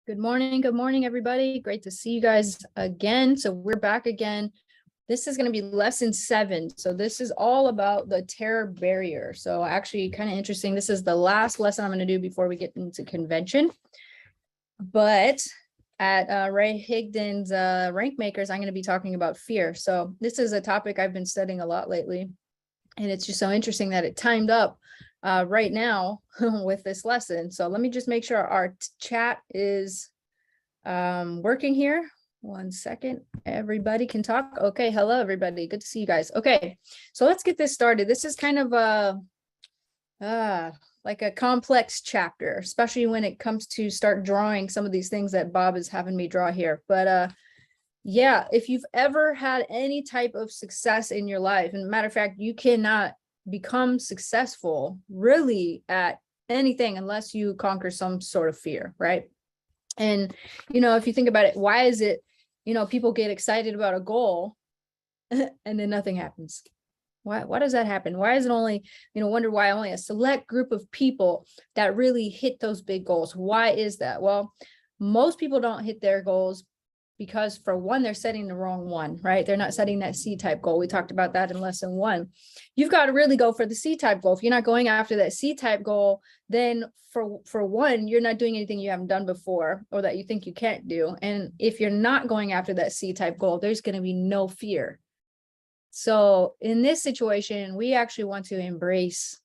Good morning, everybody. Great to see you guys again. So we're back again. This is going to be lesson 7. So this is all about the terror barrier. So actually kind of interesting. This is the last lesson I'm going to do before we get into convention. But at Ray Higdon's Rank Makers, I'm going to be talking about fear. So this is a topic I've been studying a lot lately. And it's just so interesting that it timed up right now with this lesson. So let me just make sure our chat is working here. 1 second. Everybody can talk. Okay. Hello, everybody. Good to see you guys. Okay. So let's get this started. This is kind of like a complex chapter, especially when it comes to start drawing some of these things that Bob is having me draw here. But yeah, if you've ever had any type of success in your life, and matter of fact, you cannot become successful really at anything unless you conquer some sort of fear, right? And, if you think about it, why is it, people get excited about a goal and then nothing happens? Why does that happen? Why is it only, wonder why only a select group of people that really hit those big goals? Why is that? Well, most people don't hit their goals because, for one, they're setting the wrong one, right? They're not setting that C-type goal. We talked about that in lesson 1. You've got to really go for the C-type goal. If you're not going after that C-type goal, then for one, you're not doing anything you haven't done before or that you think you can't do. And if you're not going after that C-type goal, there's going to be no fear. So in this situation, we actually want to embrace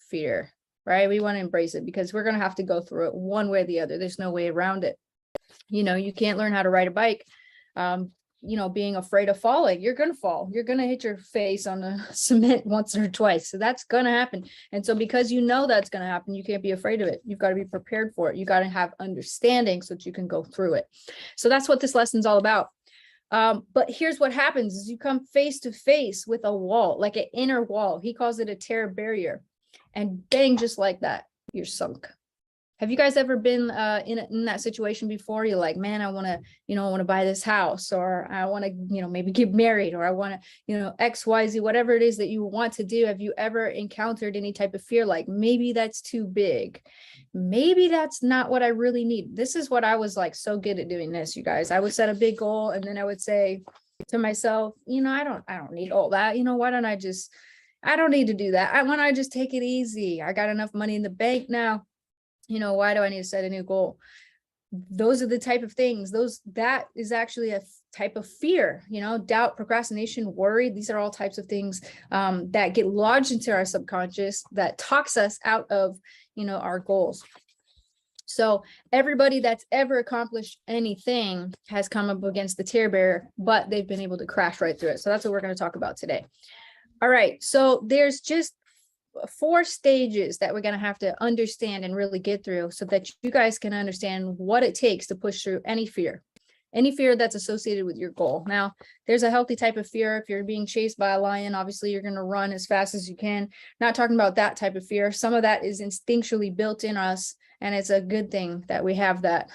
fear, right? We want to embrace it because we're going to have to go through it one way or the other. There's no way around it. You can't learn how to ride a bike, being afraid of falling. You're going to fall. You're going to hit your face on the cement once or twice. So that's going to happen. And so because that's going to happen, you can't be afraid of it. You've got to be prepared for it. You got to have understanding so that you can go through it. So that's what this lesson's all about. But here's what happens is you come face to face with a wall, like an inner wall. He calls it a terror barrier. And bang, just like that, you're sunk. Have you guys ever been in that situation before? You're like, man, I want to buy this house, or I want to, maybe get married, or I want to, X, Y, Z, whatever it is that you want to do. Have you ever encountered any type of fear? Like, maybe that's too big. Maybe that's not what I really need. This is what I was like so good at doing this, you guys. I would set a big goal and then I would say to myself, I don't need all that. Why don't I don't need to do that. Why don't I just take it easy? I got enough money in the bank now. Why do I need to set a new goal? Those are the type of things, that is actually a type of fear, doubt, procrastination, worry. These are all types of things that get lodged into our subconscious that talks us out of, our goals. So everybody that's ever accomplished anything has come up against the terror barrier, but they've been able to crash right through it. So that's what we're going to talk about today. All right. So there's just 4 stages that we're going to have to understand and really get through so that you guys can understand what it takes to push through any fear that's associated with your goal. Now, there's a healthy type of fear. If you're being chased by a lion, obviously you're going to run as fast as you can. Not talking about that type of fear. Some of that is instinctually built in us, and it's a good thing that we have that.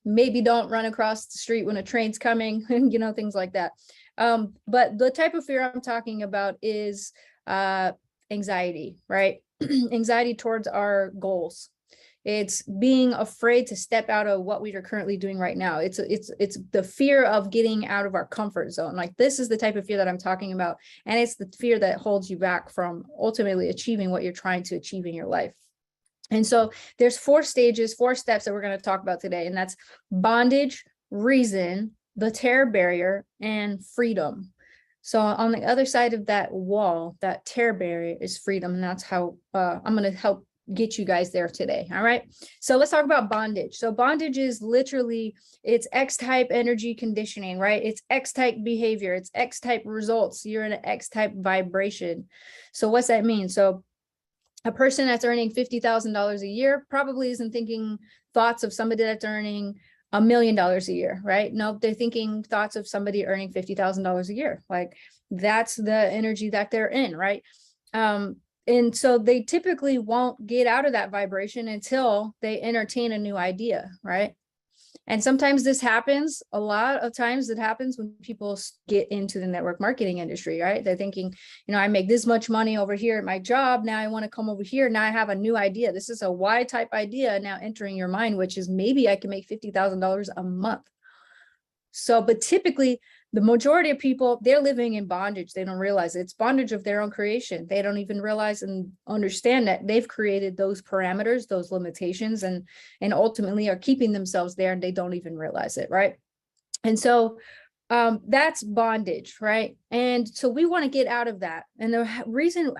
Maybe don't run across the street when a train's coming, things like that. But the type of fear I'm talking about is anxiety, right? Anxiety towards our goals. It's being afraid to step out of what we are currently doing right now. It's the fear of getting out of our comfort zone. Like, this is the type of fear that I'm talking about. And it's the fear that holds you back from ultimately achieving what you're trying to achieve in your life. And so there's 4 stages, 4 steps that we're going to talk about today. And that's bondage, reason, the terror barrier, and freedom. So on the other side of that wall, that terror barrier is freedom. And that's how I'm going to help get you guys there today. All right. So let's talk about bondage. So bondage is literally, it's X-type energy conditioning, right? It's X-type behavior. It's X-type results. You're in an X-type vibration. So what's that mean? So a person that's earning $50,000 a year probably isn't thinking thoughts of somebody that's earning $1 million a year, right? No, they're thinking thoughts of somebody earning $50,000 a year. Like, that's the energy that they're in, right? And so they typically won't get out of that vibration until they entertain a new idea, right? And sometimes this happens, a lot of times it happens when people get into the network marketing industry, right? They're thinking, I make this much money over here at my job. Now I want to come over here. Now I have a new idea. This is a Y type idea now entering your mind, which is maybe I can make $50,000 a month. So, but typically the majority of people, they're living in bondage. They don't realize it's bondage of their own creation. They don't even realize and understand that they've created those parameters, those limitations, and ultimately are keeping themselves there, and they don't even realize it, right? And so that's bondage, right? And so we want to get out of that. And the reason,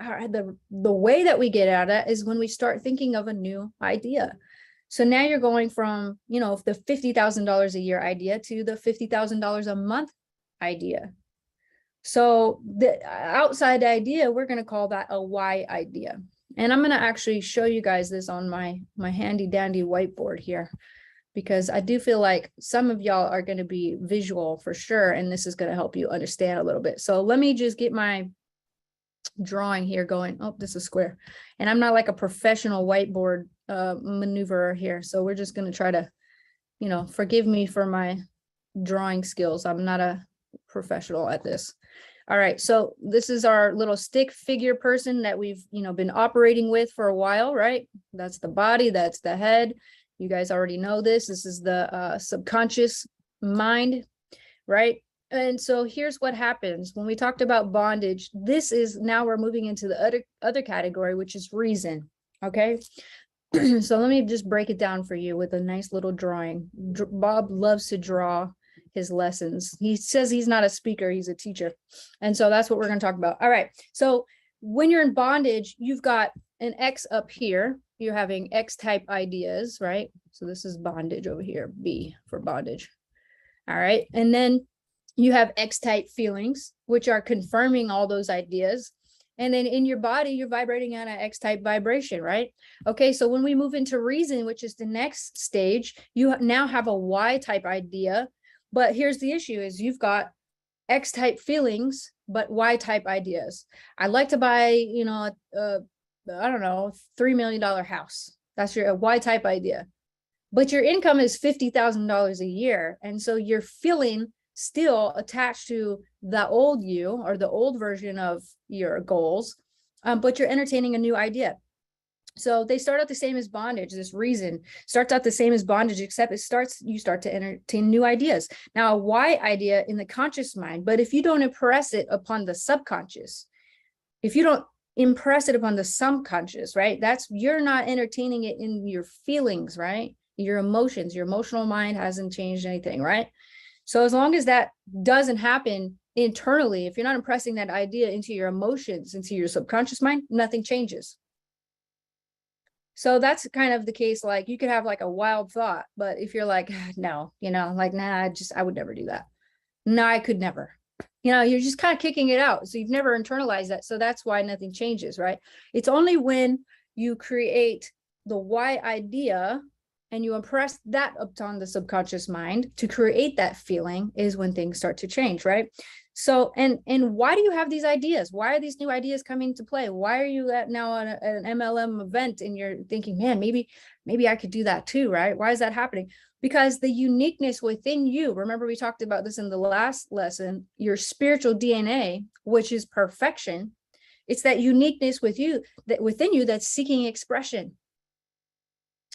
the way that we get out of that is when we start thinking of a new idea. So now you're going from, the $50,000 a year idea to the $50,000 a month idea. So the outside idea, we're going to call that a Y idea. And I'm going to actually show you guys this on my handy dandy whiteboard here, because I do feel like some of y'all are going to be visual for sure. And this is going to help you understand a little bit. So let me just get my drawing here going. Oh, this is square. And I'm not like a professional whiteboard maneuverer here. So we're just going to try to, forgive me for my drawing skills. I'm not a professional at this. All right. So this is our little stick figure person that we've, been operating with for a while, right? That's the body. That's the head. You guys already know this. This is the subconscious mind, right? And so here's what happens when we talked about bondage. This is now we're moving into the other category, which is reason. Okay. So let me just break it down for you with a nice little drawing. Bob loves to draw his lessons. He says he's not a speaker, he's a teacher. And so that's what we're going to talk about. All right. So when you're in bondage, you've got an X up here. You're having X type ideas, right? So this is bondage over here, B for bondage. All right. And then you have X type feelings, which are confirming all those ideas. And then in your body, you're vibrating on an X type vibration, right? Okay, so when we move into reason, which is the next stage, you now have a Y type idea. But here's the issue is you've got X type feelings, but Y type ideas. I'd like to buy, I don't know, $3 million house. That's your Y type idea. But your income is $50,000 a year. And so you're feeling still attached to the old you or the old version of your goals, but you're entertaining a new idea. So they start out the same as bondage. This reason starts out the same as bondage, except you start to entertain new ideas. Now, a Y idea in the conscious mind, but if you don't impress it upon the subconscious, if you don't impress it upon the subconscious, right? You're not entertaining it in your feelings, right? Your emotions, your emotional mind hasn't changed anything, right? So as long as that doesn't happen internally, if you're not impressing that idea into your emotions, into your subconscious mind, nothing changes. So that's kind of the case. Like you could have like a wild thought, but if you're like, no, like, nah, I would never do that. No, I could never. You're just kind of kicking it out. So you've never internalized that. So that's why nothing changes, right? It's only when you create the Y idea and you impress that upon the subconscious mind to create that feeling is when things start to change, right? So, and why do you have these ideas? Why are these new ideas coming to play? Why are you now at an MLM event and you're thinking, man, maybe I could do that too, right? Why is that happening? Because the uniqueness within you, remember we talked about this in the last lesson, your spiritual DNA, which is perfection, it's that uniqueness within you that's seeking expression.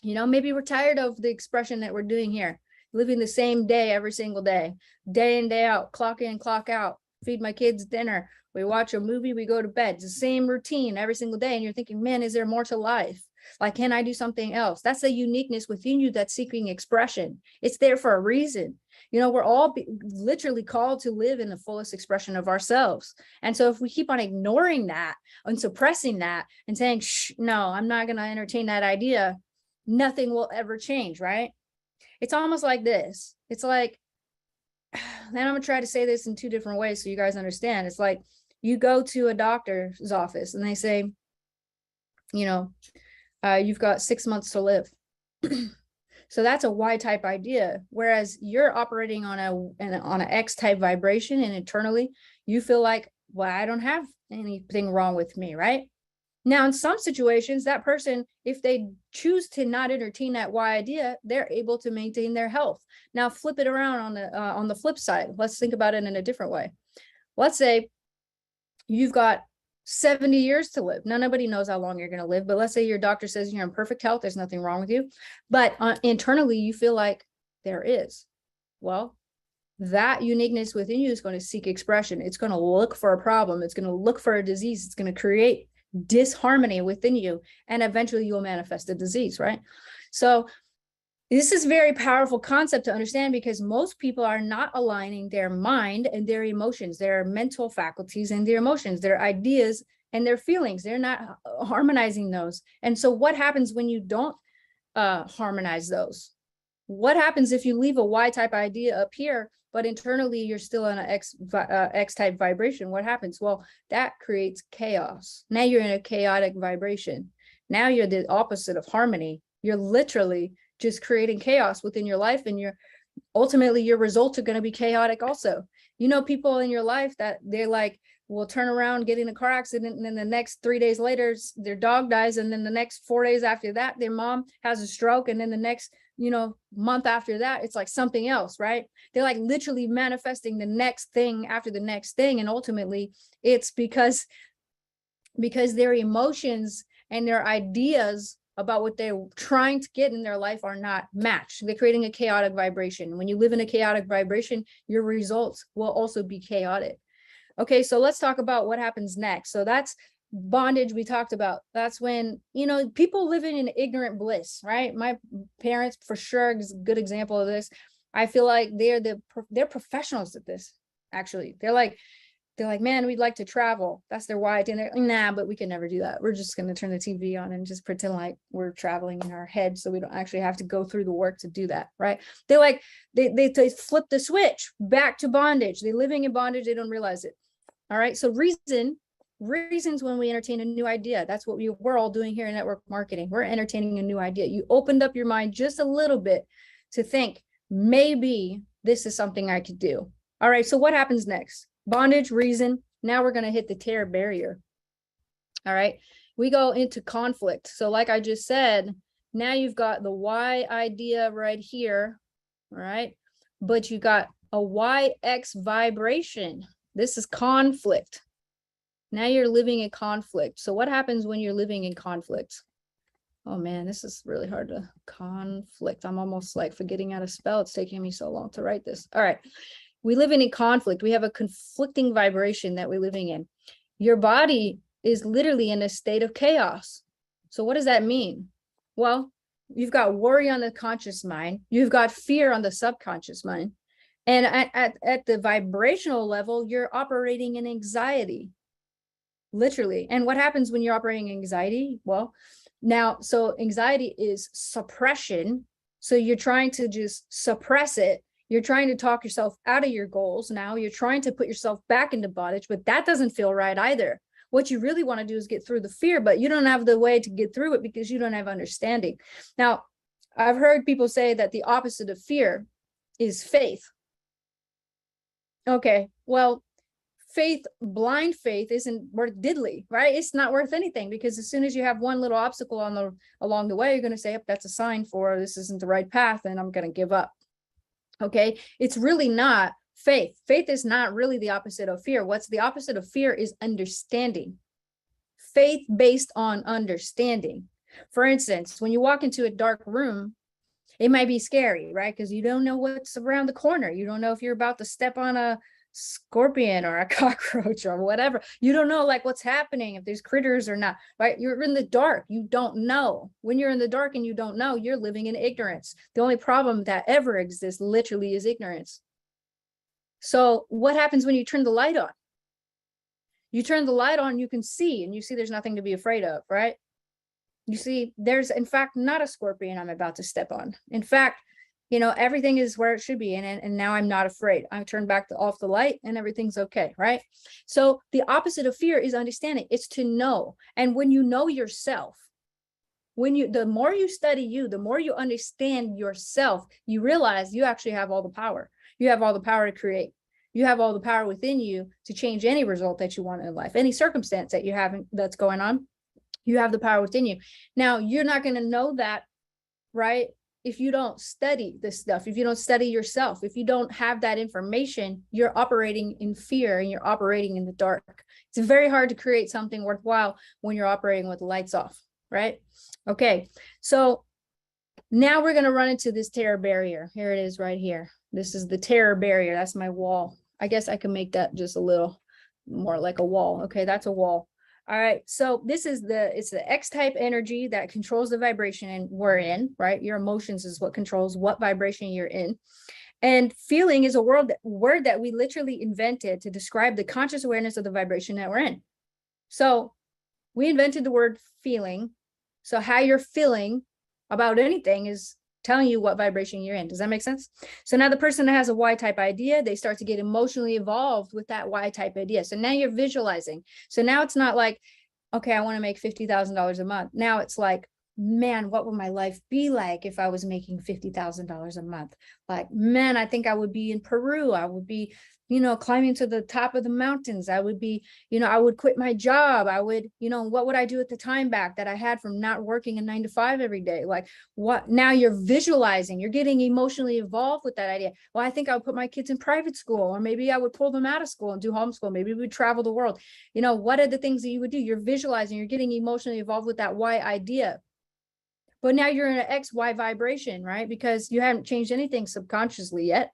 Maybe we're tired of the expression that we're doing here, living the same day every single day in, day out, clock in, clock out, feed my kids dinner. We watch a movie, we go to bed. It's the same routine every single day. And you're thinking, man, is there more to life? Like, can I do something else? That's the uniqueness within you that's seeking expression. It's there for a reason. We're all literally called to live in the fullest expression of ourselves. And so if we keep on ignoring that and suppressing that and saying, shh, no, I'm not going to entertain that idea, nothing will ever change, right? It's almost like this. It's like, then I'm gonna try to say this in two different ways so you guys understand. It's like you go to a doctor's office and they say, you've got 6 months to live. So that's a Y type idea. Whereas you're operating on an X type vibration, and internally you feel like, well, I don't have anything wrong with me, right? Now, in some situations, that person, if they choose to not entertain that why idea, they're able to maintain their health. Now, flip it around on the flip side. Let's think about it in a different way. Let's say you've got 70 years to live. Now, nobody knows how long you're going to live, but let's say your doctor says you're in perfect health. There's nothing wrong with you, but internally you feel like there is. Well, that uniqueness within you is going to seek expression. It's going to look for a problem. It's going to look for a disease. It's going to create disharmony within you, and eventually you'll manifest a disease, right? So this is a very powerful concept to understand, because most people are not aligning their mind and their emotions, their mental faculties and their emotions, their ideas and their feelings. They're not harmonizing those. And so what happens when you don't harmonize those? What happens if you leave a Y type idea up here, but internally you're still in an X type vibration? What happens? Well, that creates chaos. Now you're in a chaotic vibration. Now you're the opposite of harmony. You're literally just creating chaos within your life, and ultimately your results are going to be chaotic also. You know, people in your life that they're like, will turn around, get in a car accident, and then the next 3 days later, their dog dies. And then the next 4 days after that, their mom has a stroke. And then the next, month after that, it's like something else, right? They're like literally manifesting the next thing after the next thing. And ultimately it's because their emotions and their ideas about what they're trying to get in their life are not matched. They're creating a chaotic vibration. When you live in a chaotic vibration, your results will also be chaotic. Okay, so let's talk about what happens next. So that's bondage we talked about. That's when, people living in ignorant bliss, right? My parents for sure is a good example of this. I feel like they're professionals at this. Actually, they're like, man, we'd like to travel. That's their why. And they're like, nah, but we can never do that. We're just going to turn the TV on and just pretend like we're traveling in our head, so we don't actually have to go through the work to do that, right? They're like, they flip the switch back to bondage. They're living in bondage. They don't realize it. All right. So reasons when we entertain a new idea. That's what we're all doing here in network marketing. We're entertaining a new idea. You opened up your mind just a little bit to think, maybe this is something I could do. All right. So what happens next? Bondage, reason. Now we're going to hit the terror barrier. All right. We go into conflict. So like I just said, now you've got the Y idea right here. All right. But you got a YX vibration. This is conflict. Now you're living in conflict. So what happens when you're living in conflict? Oh man, this is really hard to conflict. I'm almost like forgetting how to spell. It's taking me so long to write this. All right. We live in a conflict. We have a conflicting vibration that we're living in. Your body is literally in a state of chaos. So what does that mean? Well, you've got worry on the conscious mind. You've got fear on the subconscious mind. And at the vibrational level, you're operating in anxiety, literally. And what happens when you're operating in anxiety? Well, so anxiety is suppression. So you're trying to just suppress it. You're trying to talk yourself out of your goals. Now you're trying to put yourself back into bondage, but that doesn't feel right either. What you really want to do is get through the fear, but you don't have the way to get through it because you don't have understanding. Now, I've heard people say that the opposite of fear is faith. Okay, well, blind faith isn't worth diddly, right? It's not worth anything, because as soon as you have one little obstacle along the way, you're going to say, yep, that's a sign for this isn't the right path, and I'm going to give up. Okay, it's really not faith. Faith is not really the opposite of fear. What's the opposite of fear is understanding. Faith based on understanding. For instance, when you walk into a dark room, it might be scary, right? Because you don't know what's around the corner. You don't know if you're about to step on a scorpion or a cockroach or whatever. You don't know like what's happening, if there's critters or not, right? You're in the dark. You don't know. When you're in the dark and you don't know, you're living in ignorance. The only problem that ever exists literally is ignorance. So what happens when you turn the light on? You turn the light on, you can see, and you see there's nothing to be afraid of, right? You see, there's in fact not a scorpion I'm about to step on. In fact, everything is where it should be. And now I'm not afraid. I turn off the light and everything's okay, right? So the opposite of fear is understanding. It's to know. And when you know yourself, the more you study you, the more you understand yourself, you realize you actually have all the power. You have all the power to create. You have all the power within you to change any result that you want in life, any circumstance that you have that's going on. You have the power within you. Now, you're not going to know that, right? If you don't study this stuff, if you don't study yourself, if you don't have that information, you're operating in fear and you're operating in the dark. It's very hard to create something worthwhile when you're operating with the lights off, right? Okay, so now we're going to run into this terror barrier. Here it is right here. This is the terror barrier. That's my wall. I guess I can make that just a little more like a wall. Okay, that's a wall. All right, so this is it's the X-type energy that controls the vibration and we're in, right? Your emotions is what controls what vibration you're in. And feeling is a word that we literally invented to describe the conscious awareness of the vibration that we're in. So we invented the word feeling. So how you're feeling about anything is telling you what vibration you're in. Does that make sense? So now the person that has a Y-type idea, they start to get emotionally involved with that Y-type idea. So now you're visualizing. So now it's not like, okay, I want to make $50,000 a month. Now it's like, man, what would my life be like if I was making $50,000 a month? Like, man, I think I would be in Peru. I would be, climbing to the top of the mountains. I would be, I would quit my job. I would, what would I do with the time back that I had from not working a 9 to 5 every day? Like, what? Now you're visualizing, you're getting emotionally involved with that idea. Well, I think I would put my kids in private school, or maybe I would pull them out of school and do homeschool. Maybe we would travel the world. What are the things that you would do? You're visualizing, you're getting emotionally involved with that Y idea. But now you're in an XY vibration, right? Because you haven't changed anything subconsciously yet.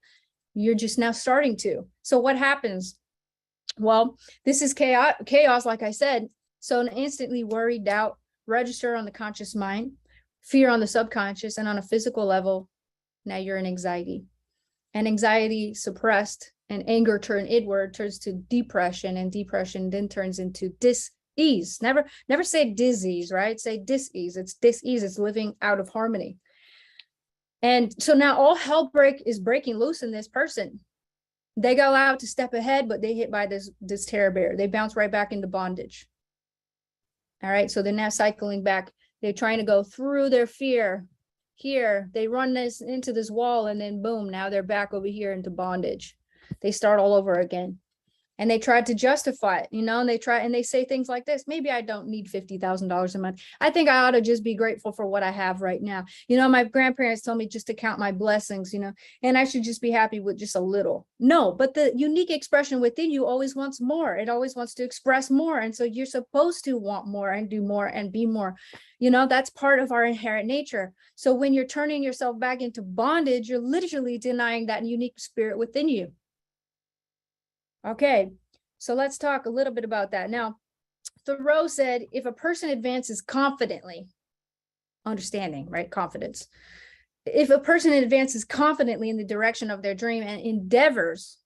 You're just now starting to. So what happens? Well, this is chaos, like I said. So an instantly worry, doubt, register on the conscious mind, fear on the subconscious, and on a physical level, now you're in anxiety. And anxiety suppressed and anger turned inward turns to depression, and depression then turns into dis-ease. Never say disease, right? Say dis-ease. It's dis-ease. It's living out of harmony. And so now all hell is breaking loose in this person. They go out to step ahead, but they hit by this terror barrier. They bounce right back into bondage. All right, so they're now cycling back. They're trying to go through their fear. Here, they run into this wall, and then boom, now they're back over here into bondage. They start all over again. And they tried to justify it, and they say things like this: maybe I don't need $50,000 a month. I think I ought to just be grateful for what I have right now. My grandparents told me just to count my blessings, and I should just be happy with just a little. No, but the unique expression within you always wants more. It always wants to express more. And so you're supposed to want more and do more and be more. That's part of our inherent nature. So when you're turning yourself back into bondage, you're literally denying that unique spirit within you. Okay, so let's talk a little bit about that. Now, Thoreau said, if a person advances confidently, understanding, right? Confidence. If a person advances confidently in the direction of their dream and endeavors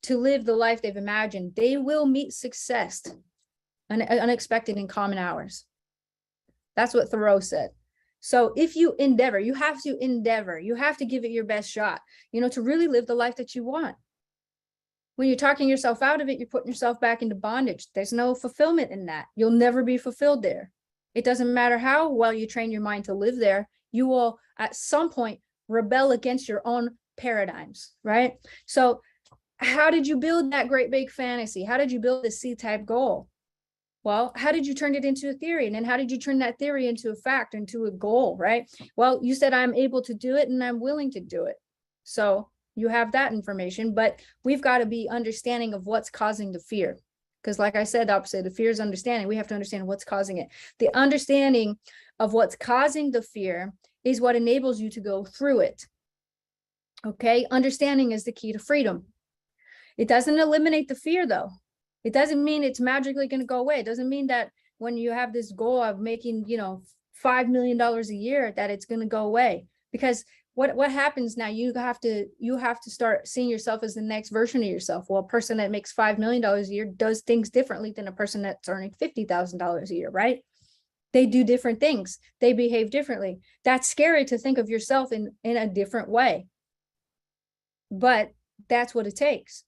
to live the life they've imagined, they will meet success unexpected in common hours. That's what Thoreau said. So if you endeavor, you have to endeavor, you have to give it your best shot, to really live the life that you want. When you're talking yourself out of it, you're putting yourself back into bondage. There's no fulfillment in that. You'll never be fulfilled there. It doesn't matter how well you train your mind to live there. You will at some point rebel against your own paradigms, right? So how did you build that great big fantasy? How did you build this C-type goal? Well, how did you turn it into a theory? And then how did you turn that theory into a fact, into a goal, right? Well, you said I'm able to do it and I'm willing to do it. So you have that information, but we've got to be understanding of what's causing the fear. Because like I said, the opposite, the fear is understanding. We have to understand what's causing it. The understanding of what's causing the fear is what enables you to go through it. Okay, understanding is the key to freedom. It doesn't eliminate the fear though. It doesn't mean it's magically going to go away. It doesn't mean that when you have this goal of making, $5 million a year, that it's going to go away. Because what happens now, you have to start seeing yourself as the next version of yourself. Well, a person that makes $5 million a year does things differently than a person that's earning $50,000 a year, right? They do different things. They behave differently. That's scary to think of yourself in a different way. But that's what it takes.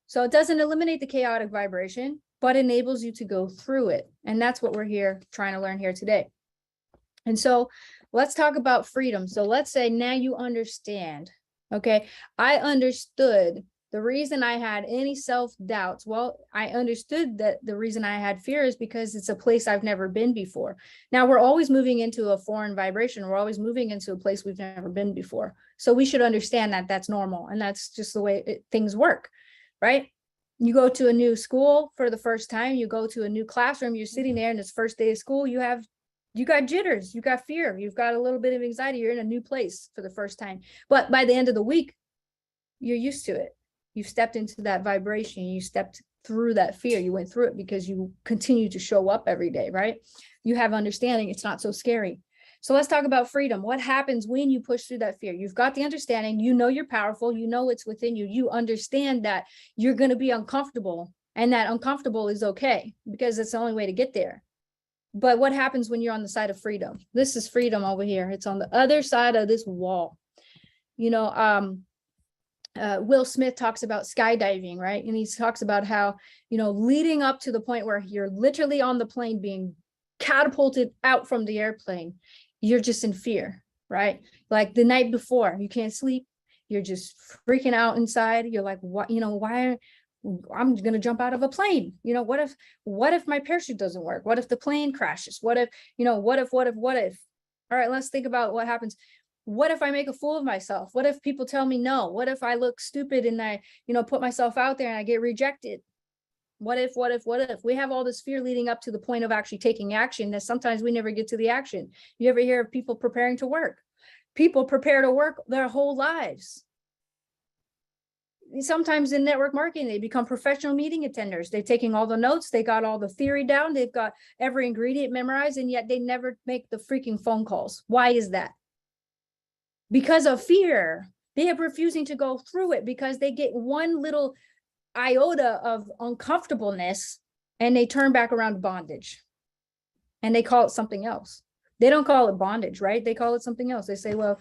So it doesn't eliminate the chaotic vibration, but enables you to go through it. And that's what we're here trying to learn here today. And so let's talk about freedom. So let's say now you understand, okay? I understood The reason I had any self-doubts, well, I understood that the reason I had fear is because it's a place I've never been before. Now we're always moving into a foreign vibration. We're always moving into a place we've never been before. So we should understand that that's normal. And that's just the way things work, right? You go to a new school for the first time, you go to a new classroom, you're sitting there and it's first day of school, you got jitters, you got fear, you've got a little bit of anxiety, you're in a new place for the first time. But by the end of the week, you're used to it. You've stepped into that vibration, you stepped through that fear, you went through it because you continue to show up every day, right? You have understanding, it's not so scary. So let's talk about freedom. What happens when you push through that fear? You've got the understanding, you know you're powerful, you know it's within you, you understand that you're going to be uncomfortable, and that uncomfortable is okay because it's the only way to get there. But what happens when you're on the side of freedom? This is freedom over here. It's on the other side of this wall. You know, Will Smith talks about skydiving, right? And he talks about how, you know, leading up to the point where you're literally on the plane being catapulted out from the airplane, you're just in fear, right? Like the night before, you can't sleep. You're just freaking out inside. You're like, what, you know, why? I'm going to jump out of a plane. You know, what if my parachute doesn't work? What if the plane crashes? What if, you know, what if? All right, let's think about what happens. What if I make a fool of myself? What if people tell me no? What if I look stupid and I, you know, put myself out there and I get rejected? What if? We have all this fear leading up to the point of actually taking action that sometimes we never get to the action. You ever hear of people preparing to work? People prepare to work their whole lives. Sometimes in network marketing, they become professional meeting attenders. They're taking all the notes. They got all the theory down. They've got every ingredient memorized, and yet they never make the freaking phone calls. Why is that? Because of fear. They are refusing to go through it because they get one little iota of uncomfortableness and they turn back around to bondage and they call it something else. They don't call it bondage, right? They call it something else. They say, well,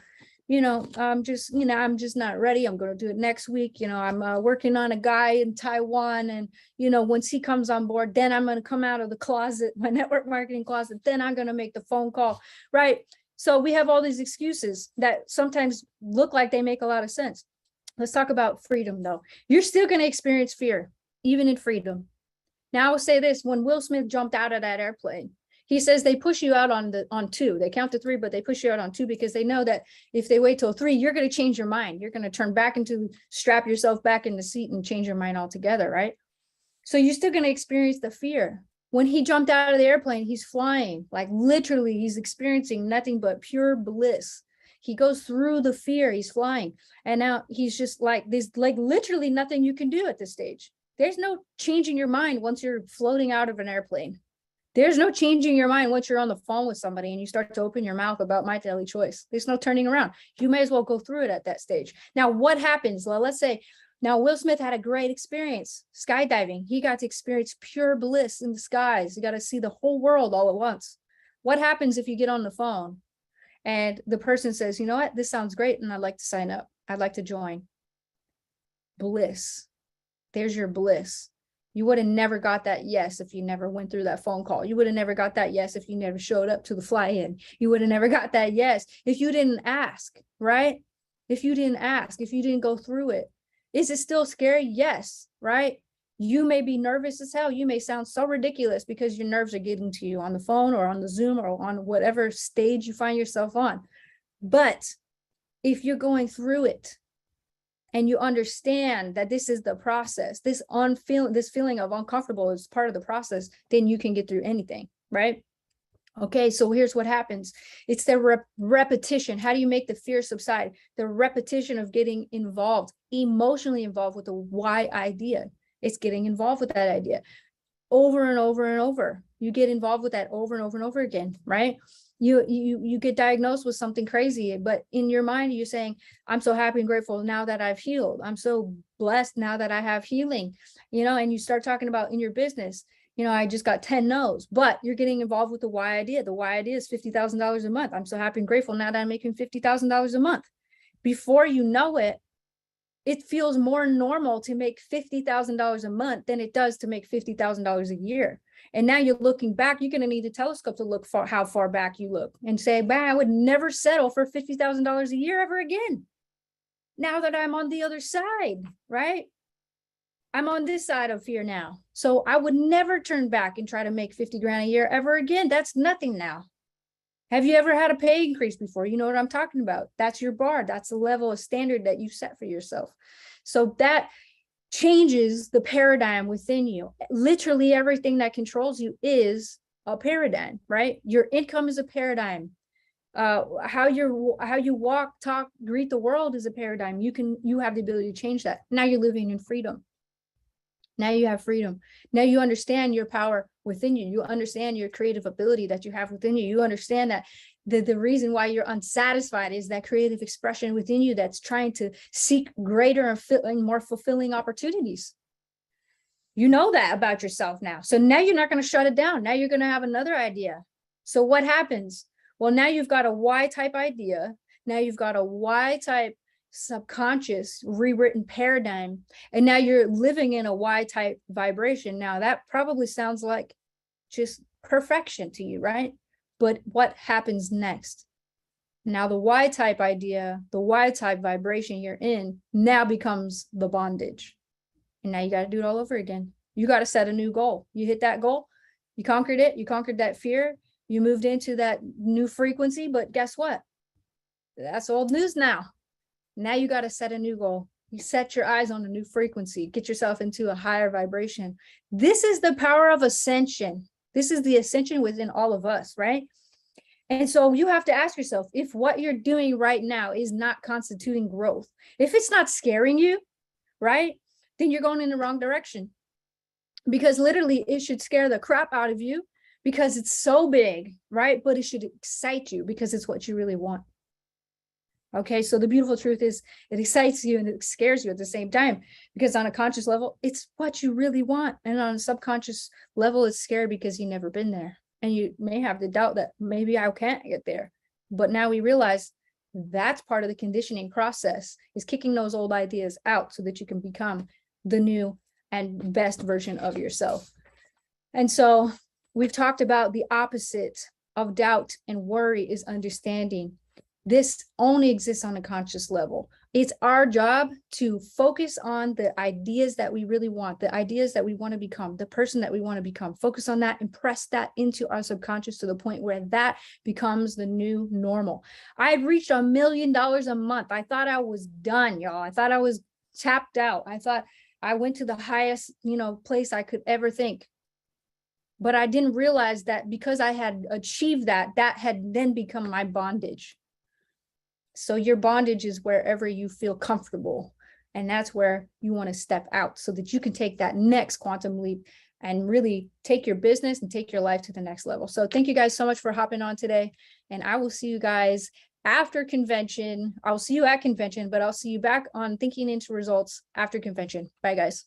you know, I'm just not ready. I'm going to do it next week. You know, I'm working on a guy in Taiwan, and, you know, once he comes on board, then I'm going to come out of the closet, my network marketing closet, then I'm going to make the phone call, right? So we have all these excuses that sometimes look like they make a lot of sense. Let's talk about freedom, though. You're still going to experience fear, even in freedom. Now, I will say this: when Will Smith jumped out of that airplane, he says they push you out on two. They count to three, but they push you out on two because they know that if they wait till three, you're going to change your mind. You're going to turn back into, strap yourself back in the seat and change your mind altogether, right? So you're still going to experience the fear. When he jumped out of the airplane, he's flying, like literally he's experiencing nothing but pure bliss. He goes through the fear, he's flying. And now he's just like, there's like literally nothing you can do at this stage. There's no changing your mind once you're floating out of an airplane. There's no changing your mind once you're on the phone with somebody and you start to open your mouth about My Daily Choice. There's no turning around. You may as well go through it at that stage. Now, what happens? Well, let's say, now Will Smith had a great experience skydiving. He got to experience pure bliss in the skies. You got to see the whole world all at once. What happens if you get on the phone and the person says, you know what, this sounds great and I'd like to sign up. I'd like to join. Bliss. There's your bliss. You would have never got that yes if you never went through that phone call. You would have never got that yes if you never showed up to the fly-in. You would have never got that yes if you didn't ask, right? If you didn't ask, if you didn't go through it. Is it still scary? Yes, right? You may be nervous as hell. You may sound so ridiculous because your nerves are getting to you on the phone or on the Zoom or on whatever stage you find yourself on. But if you're going through it, and you understand that this is the process, this feeling of uncomfortable is part of the process, then you can get through anything, right? Okay, so here's what happens. It's the repetition. How do you make the fear subside? The repetition of getting involved, emotionally involved with the why idea. It's getting involved with that idea over and over and over. You get involved with that over and over and over again, right? You get diagnosed with something crazy, but in your mind, you're saying, I'm so happy and grateful now that I've healed. I'm so blessed now that I have healing, you know, and you start talking about in your business, you know, I just got 10 no's, but you're getting involved with the why idea. The why idea is $50,000 a month. I'm so happy and grateful now that I'm making $50,000 a month. Before you know it, it feels more normal to make $50,000 a month than it does to make $50,000 a year. And now you're looking back, you're going to need a telescope to look for how far back you look and say, man, I would never settle for $50,000 a year ever again. Now that I'm on the other side, right? I'm on this side of fear now. So I would never turn back and try to make 50 grand a year ever again. That's nothing now. Have you ever had a pay increase before? You know what I'm talking about. That's your bar. That's the level of standard that you set for yourself. So that changes the paradigm within you. Literally everything that controls you is a paradigm, right? Your income is a paradigm. How you walk, talk, greet the world is a paradigm. You have the ability to change that. Now you're living in freedom. Now you have freedom. Now you understand your power within you. You understand your creative ability that you have within you. You understand that the reason why you're unsatisfied is that creative expression within you that's trying to seek greater and more fulfilling opportunities. You know that about yourself now. So now you're not going to shut it down. Now you're going to have another idea. So what happens? Well, now you've got a Y-type idea. Now you've got a Y-type subconscious rewritten paradigm, and now you're living in a Y-type vibration. Now that probably sounds like just perfection to you, right? But what happens next? Now the Y-type idea, the Y-type vibration you're in now becomes the bondage. And now you got to do it all over again. You got to set a new goal. You hit that goal, you conquered it, you conquered that fear, you moved into that new frequency, but guess what? That's old news now. Now you got to set a new goal. You set your eyes on a new frequency, get yourself into a higher vibration. This is the power of ascension. This is the ascension within all of us, right? And so you have to ask yourself, if what you're doing right now is not constituting growth, if it's not scaring you, right, then you're going in the wrong direction. Because literally it should scare the crap out of you because it's so big, right? But it should excite you because it's what you really want. Okay, so the beautiful truth is it excites you and it scares you at the same time, because on a conscious level, it's what you really want. And on a subconscious level, it's scary because you've never been there. And you may have the doubt that maybe I can't get there. But now we realize that's part of the conditioning process, is kicking those old ideas out so that you can become the new and best version of yourself. And so we've talked about the opposite of doubt and worry is understanding. This only exists on a conscious level. It's our job to focus on the ideas that we really want, the ideas that we want to become, the person that we want to become. Focus on that and press that into our subconscious to the point where that becomes the new normal. I had reached $1 million a month. I thought I was done, y'all. I thought I was tapped out. I thought I went to the highest, place I could ever think. But I didn't realize that because I had achieved that, that had then become my bondage. So your bondage is wherever you feel comfortable. And that's where you want to step out so that you can take that next quantum leap and really take your business and take your life to the next level. So thank you guys so much for hopping on today. And I will see you guys after convention. I'll see you at convention, but I'll see you back on Thinking Into Results after convention. Bye, guys.